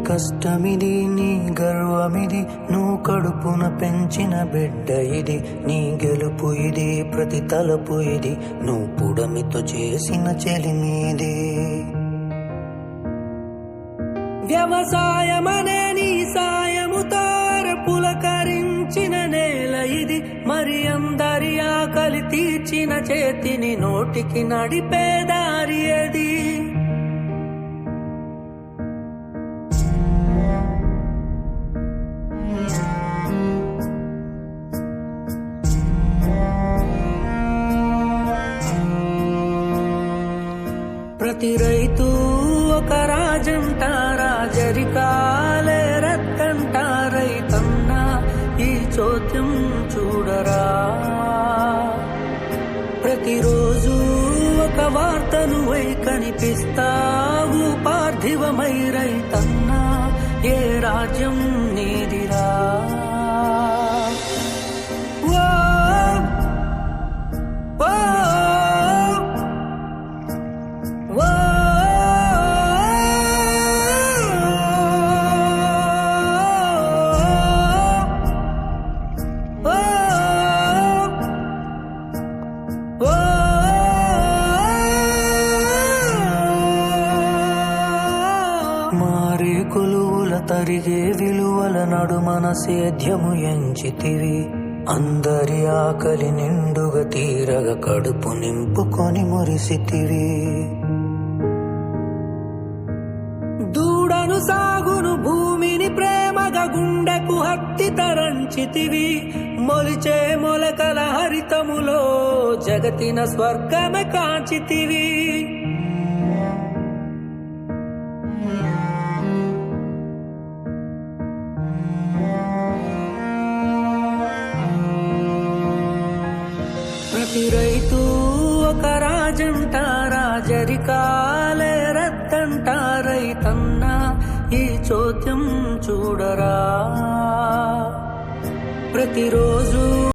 కష్టమిది నీ గర్వమిది నువ్వు కడుపున పెంచిన బిడ్డ ఇది నీ గెలుపు ఇది ప్రతి తలపు ఇది నువ్వు పుడమితో చేసిన చెలిమీది వ్యవసాయమనే నీ సాయముతో పులకరించిన నేల ఇది మరి అందరి ఆకలి తీర్చిన చేతిని నోటికి నడిపే దారి అది ప్రతి రైతు ఒక రాజంట రాజరికాలే రత్తంట రైతన్న ఈ చోద్యం చూడరా ప్రతిరోజు ఒక వార్తను వై కనిపిస్తావు పార్థివమై రైతన్న ఏ రాజ్యం నీదిరా మారే కొలువుల తరిగే విలువల నడుమన సేద్యము ఎంచితివి అందరి ఆకలి నిండుగా తీరగా కడుపు నింపుకొని మురిసితివి దూడను సాగును భూమిని ప్రేమగా గుండెకు హత్తి తరంచితివి మొలిచే మొలకల హరితములో జగతిన స్వర్గమే కాంచితివి ప్రతి రైతు ఒక రాజంట రాజరికాలే రత్తంట రైతన్న ఈ చోద్యం చూడరా ప్రతిరోజు